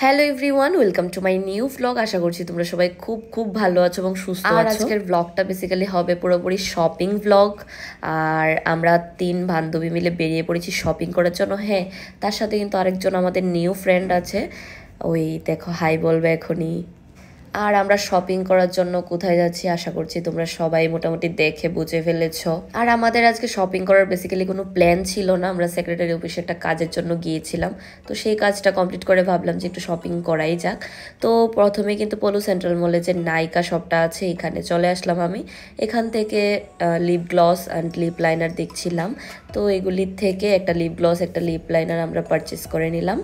Hello everyone, welcome to my new vlog. আশা করছি তোমরা সবাই খুব খুব ভালো আছো এবং সুস্থ আছো। আর আজকের ভ্লগটা বেসিক্যালি হবে পুরোপুরি শপিং ভ্লগ। আর আমরা 3 বান্ধবী মিলে বেরিয়ে পড়েছি শপিং করার জন্য। হ্যাঁ, তার সাথে কিন্তু আরেকজন আমাদের নিউ ফ্রেন্ড আছে, ওই দেখো হাই বলবে এখনই। আর আমরা শপিং করার জন্য কোথায় যাচ্ছি আশা করছি তোমরা সবাই মোটামুটি দেখে বুঝে ফেলেছো। আর আমাদের আজকে শপিং করার বেসিক্যালি কোনো প্ল্যান ছিল না, আমরা সেক্রেটারি অফিসে একটা কাজের জন্য গিয়েছিলাম। তো সেই কাজটা কমপ্লিট করে ভাবলাম যে একটু শপিং করাই যাক। তো প্রথমে কিন্তু পলু সেন্ট্রাল মলে যে নাইকা শপটা আছে এখানে চলে আসলাম আমি। এখান থেকে lip gloss and lip liner দেখছিলাম। তো এগুলির থেকে একটা লিপ গ্লস একটা লিপ লাইনার আমরা পারচেস করে নিলাম।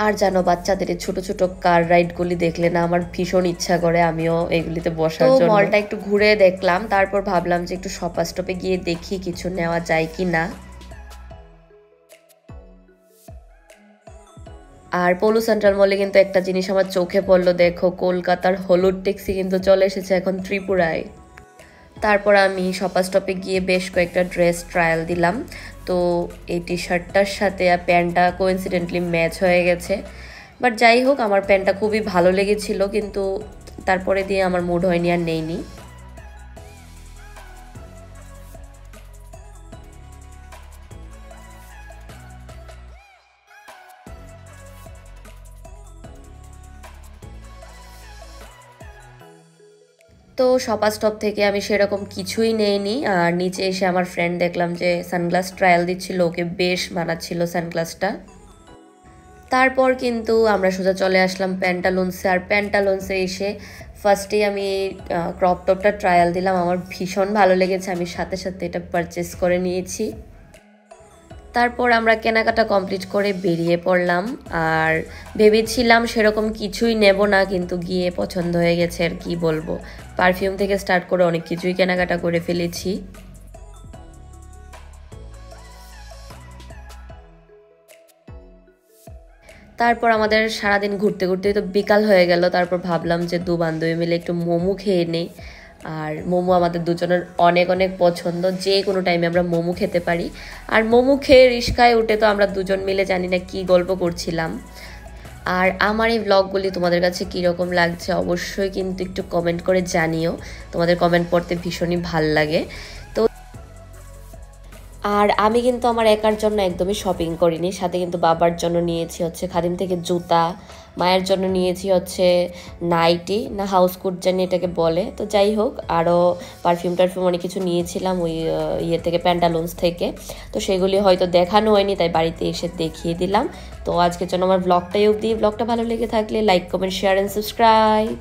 আর জানো, বাচ্চাদের ছোট ছোট কার রাইডগুলি দেখলে না আমার ভীষণ ইচ্ছা করে আমিও এগুলিতে বসার জন্য। মলটা একটু ঘুরে দেখলাম, তারপর ভাবলাম যে একটু শপা স্টপে গিয়ে দেখি কিছু নেওয়া যায় কি না। আর পলু সেন্ট্রাল মলে কিন্তু একটা জিনিস আমার চোখে পড়লো, দেখো কলকাতার হলুদ ট্যাক্সি কিন্তু চলে এসেছে এখন ত্রিপুরায়। তারপর আমি শপা স্টপে গিয়ে বেশ কয়েকটা ড্রেস ট্রায়াল দিলাম। তো এই টি শার্টটার সাথে প্যান্টটা কোইন্সিডেন্টলি ম্যাচ হয়ে গেছে। বাট যাই হোক, আমার প্যান্টটা খুবই ভালো লেগেছিল, কিন্তু তারপরে দিয়ে আমার মুড হয়নি আর নেইনি। তো শপা স্টপ থেকে আমি সেরকম কিছুই নেইনি। আর নিচে এসে আমার ফ্রেন্ড দেখলাম যে সানগ্লাস ট্রায়াল দিচ্ছিল, ওকে বেশ মানাচ্ছিল সানগ্লাসটা। তারপর কিন্তু আমরা সোজা চলে আসলাম প্যান্টালুন্সে। আর প্যান্টালুন্সে এসে ফার্স্টেই আমি ক্রপ টপটা ট্রায়াল দিলাম, আমার ভীষণ ভালো লেগেছে, আমি সাথে সাথে এটা পারচেস করে নিয়েছি। তারপর আমরা কেনাকাটা কমপ্লিট করে বেরিয়ে পড়লাম। আর ভেবেছিলাম সেরকম কিছুই নেব না, কিন্তু গিয়ে পছন্দ হয়ে গেছে আর কি বলবো। পারফিউম থেকে স্টার্ট করে অনেক কিছুই কেনাকাটা করে ফেলেছি। তারপর আমাদের সারাদিন ঘুরতে ঘুরতে তো বিকাল হয়ে গেল। তারপর ভাবলাম যে দু বান্ধবী মিলে একটু মোমো খেয়ে নেই। আর মোমো আমাদের দুজনের অনেক অনেক পছন্দ, যে কোনো টাইমে আমরা মোমো খেতে পারি। আর মোমো খেয়ে রিস্কায় উঠে তো আমরা দুজন মিলে জানি না কি গল্প করছিলাম। আর আমার এই ব্লগগুলি তোমাদের কাছে কীরকম লাগছে অবশ্যই কিন্তু একটু কমেন্ট করে জানিও, তোমাদের কমেন্ট পড়তে ভীষণই ভাল লাগে। আর আমি কিন্তু আমার একার জন্য একদমই শপিং করিনি, সাথে কিন্তু বাবার জন্য নিয়েছি হচ্ছে খাদিম থেকে জুতা, মায়ের জন্য নিয়েছি হচ্ছে নাইটি না হাউস কোট জানি এটাকে বলে। তো যাই হোক, আরও পারফিউম টারফিউম অনেক কিছু নিয়েছিলাম ওই ইয়ে থেকে, প্যান্টালুন্স থেকে। তো সেগুলি হয়তো দেখানো হয়নি, তাই বাড়িতে এসে দেখিয়ে দিলাম। তো আজকের জন্য আমার ব্লগটাই অবধি। ব্লগটা ভালো লেগে থাকলে like comment share and subscribe.